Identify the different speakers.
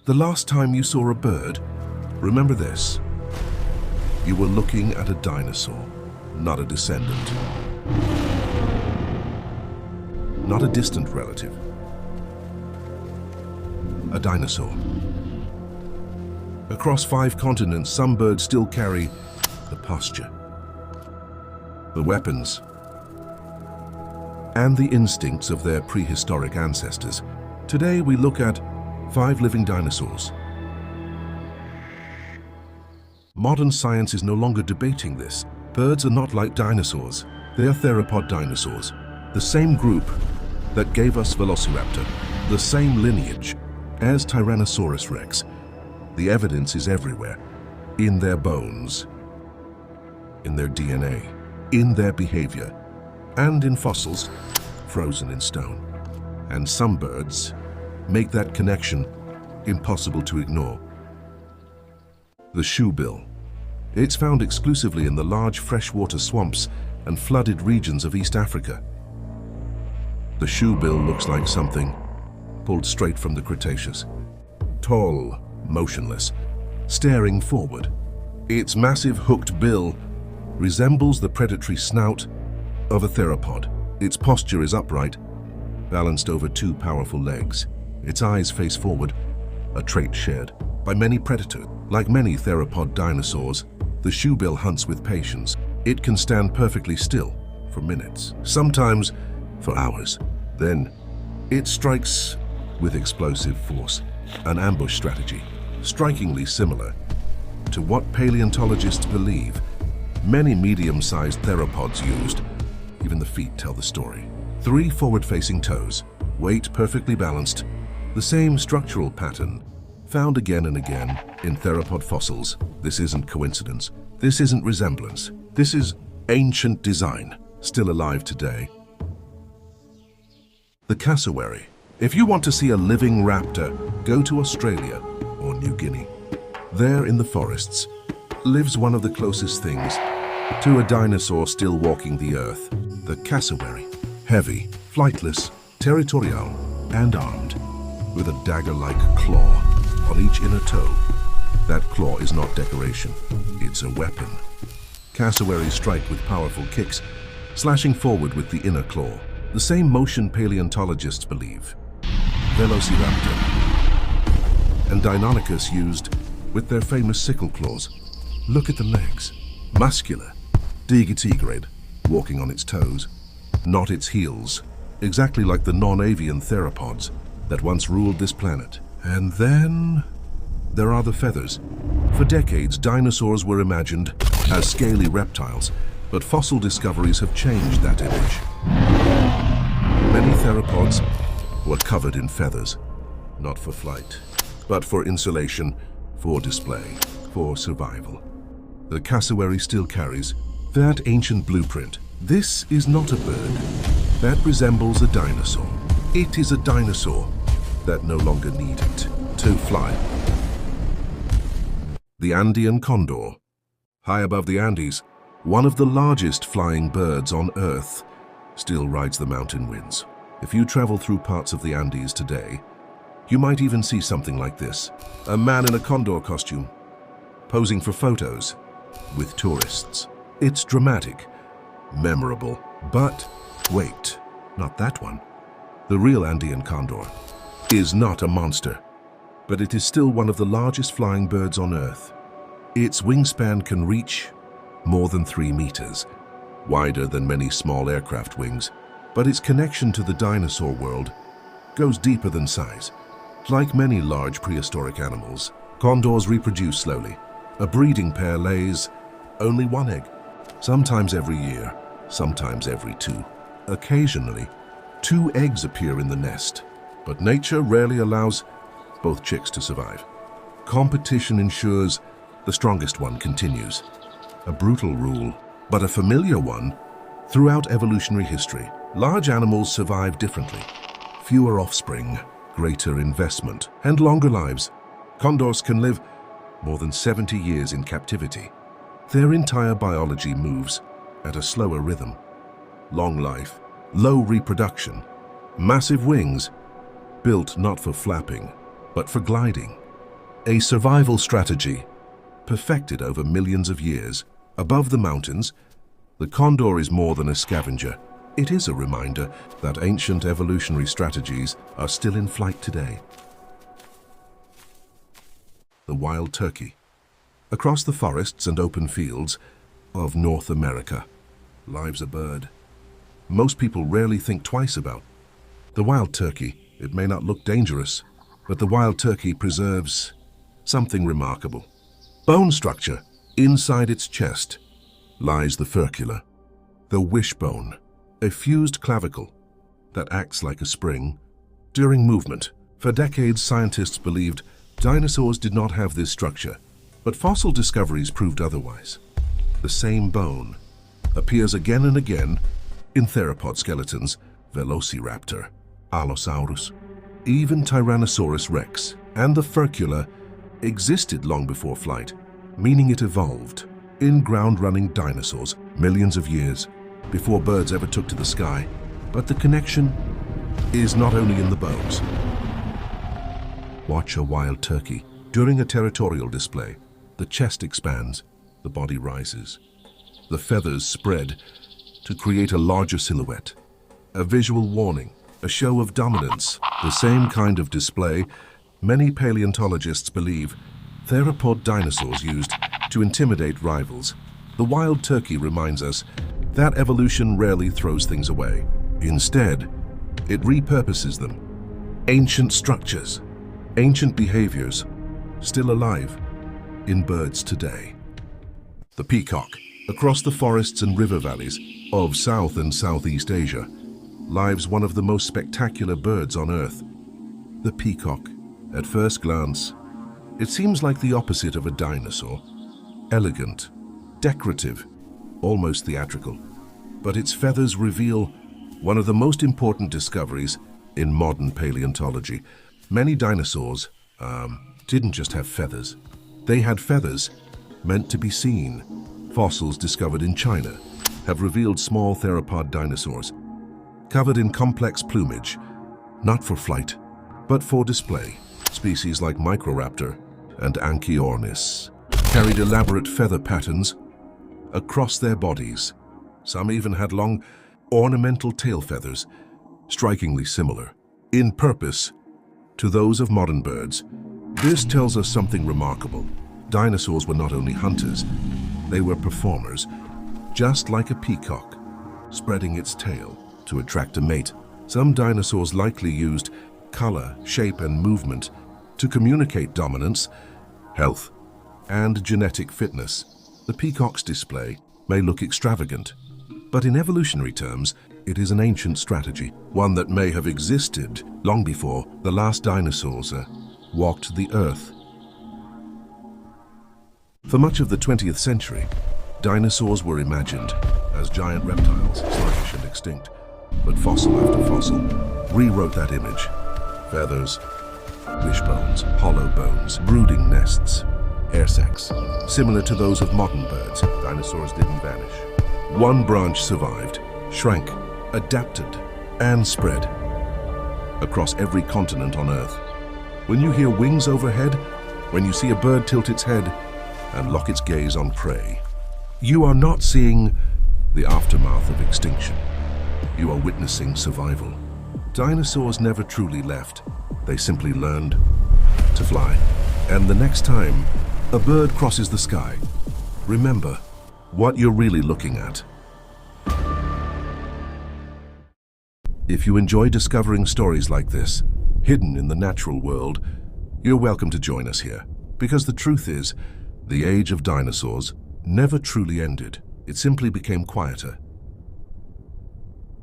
Speaker 1: The last time you saw a bird, remember this. You were looking at a dinosaur, not a descendant. Not a distant relative. A dinosaur. Across 5 continents, some birds still carry the posture, the weapons, and the instincts of their prehistoric ancestors. Today we look at 5 living dinosaurs. Modern science is no longer debating this. Birds are not like dinosaurs. They are theropod dinosaurs. The same group that gave us Velociraptor, the same lineage as Tyrannosaurus rex. The evidence is everywhere, in their bones, in their DNA, in their behavior, and in fossils frozen in stone. And some birds make that connection impossible to ignore. The shoebill. It's found exclusively in the large freshwater swamps and flooded regions of East Africa. The shoebill looks like something pulled straight from the Cretaceous. Tall, motionless, staring forward. Its massive hooked bill resembles the predatory snout of a theropod. Its posture is upright, balanced over 2 powerful legs. Its eyes face forward, a trait shared by many predators. Like many theropod dinosaurs, the shoebill hunts with patience. It can stand perfectly still for minutes, sometimes for hours. Then, it strikes with explosive force, an ambush strategy, strikingly similar to what paleontologists believe many medium-sized theropods used. Even the feet tell the story. 3 forward-facing toes, weight perfectly balanced, the same structural pattern found again and again in theropod fossils. This isn't coincidence. This isn't resemblance. This is ancient design, still alive today. The cassowary. If you want to see a living raptor, go to Australia or New Guinea. There in the forests lives one of the closest things to a dinosaur still walking the earth, the cassowary. Heavy, flightless, territorial, and armed with a dagger-like claw on each inner toe. That claw is not decoration, it's a weapon. Cassowaries strike with powerful kicks, slashing forward with the inner claw. The same motion paleontologists believe Velociraptor and Deinonychus used with their famous sickle claws. Look at the legs. Muscular, digitigrade, walking on its toes, not its heels, exactly like the non-avian theropods that once ruled this planet. And then there are the feathers. For decades, dinosaurs were imagined as scaly reptiles, but fossil discoveries have changed that image. Many theropods were covered in feathers, not for flight, but for insulation, for display, for survival. The cassowary still carries that ancient blueprint. This is not a bird that resembles a dinosaur. It is a dinosaur that no longer needed to fly. The Andean condor. High above the Andes, one of the largest flying birds on Earth, still rides the mountain winds. If you travel through parts of the Andes today, you might even see something like this. A man in a condor costume, posing for photos with tourists. It's dramatic, memorable, but wait, not that one. The real Andean condor is not a monster, but it is still one of the largest flying birds on Earth. Its wingspan can reach more than 3 meters, wider than many small aircraft wings, but its connection to the dinosaur world goes deeper than size. Like many large prehistoric animals, condors reproduce slowly. A breeding pair lays only 1 egg, sometimes every year, sometimes every 2. Occasionally, 2 eggs appear in the nest, but nature rarely allows both chicks to survive. Competition ensures the strongest one continues. A brutal rule, but a familiar one throughout evolutionary history. Large animals survive differently. Fewer offspring, greater investment, and longer lives. Condors can live more than 70 years in captivity. Their entire biology moves at a slower rhythm. Long life, low reproduction, massive wings, built not for flapping, but for gliding. A survival strategy perfected over millions of years. Above the mountains, the condor is more than a scavenger. It is a reminder that ancient evolutionary strategies are still in flight today. The wild turkey. Across the forests and open fields of North America lives a bird most people rarely think twice about. The wild turkey. It may not look dangerous, but the wild turkey preserves something remarkable. Bone structure. Inside its chest lies the furcula, the wishbone, a fused clavicle that acts like a spring during movement. For decades, scientists believed dinosaurs did not have this structure, but fossil discoveries proved otherwise. The same bone appears again and again in theropod skeletons, Velociraptor, Allosaurus, even Tyrannosaurus rex, and the furcula existed long before flight, meaning it evolved in ground-running dinosaurs millions of years before birds ever took to the sky. But the connection is not only in the bones. Watch a wild turkey. During a territorial display, the chest expands, the body rises. The feathers spread to create a larger silhouette. A visual warning, a show of dominance. The same kind of display many paleontologists believe theropod dinosaurs used to intimidate rivals. The wild turkey reminds us that evolution rarely throws things away. Instead, it repurposes them. Ancient structures, ancient behaviors, still alive in birds today. The peacock. Across the forests and river valleys of South and Southeast Asia lives one of the most spectacular birds on Earth. The peacock. At first glance, it seems like the opposite of a dinosaur. Elegant, decorative, almost theatrical. But its feathers reveal one of the most important discoveries in modern paleontology. Many dinosaurs didn't just have feathers. They had feathers meant to be seen. Fossils discovered in China have revealed small theropod dinosaurs, covered in complex plumage, not for flight, but for display. Species like Microraptor and Anchiornis carried elaborate feather patterns across their bodies. Some even had long, ornamental tail feathers, strikingly similar in purpose to those of modern birds. This tells us something remarkable. Dinosaurs were not only hunters, they were performers, just like a peacock, spreading its tail to attract a mate. Some dinosaurs likely used color, shape, and movement to communicate dominance, health, and genetic fitness. The peacock's display may look extravagant, but in evolutionary terms, it is an ancient strategy, one that may have existed long before the last dinosaurs walked the earth. For much of the 20th century, dinosaurs were imagined as giant reptiles, sluggish and extinct. But fossil after fossil rewrote that image. Feathers, wishbones, hollow bones, brooding nests, air sacs. Similar to those of modern birds, dinosaurs didn't vanish. One branch survived, shrank, adapted, and spread across every continent on Earth. When you hear wings overhead, when you see a bird tilt its head and lock its gaze on prey, you are not seeing the aftermath of extinction. You are witnessing survival. Dinosaurs never truly left. They simply learned to fly. And the next time a bird crosses the sky, remember what you're really looking at. If you enjoy discovering stories like this, hidden in the natural world, you're welcome to join us here. Because the truth is, the age of dinosaurs never truly ended. It simply became quieter,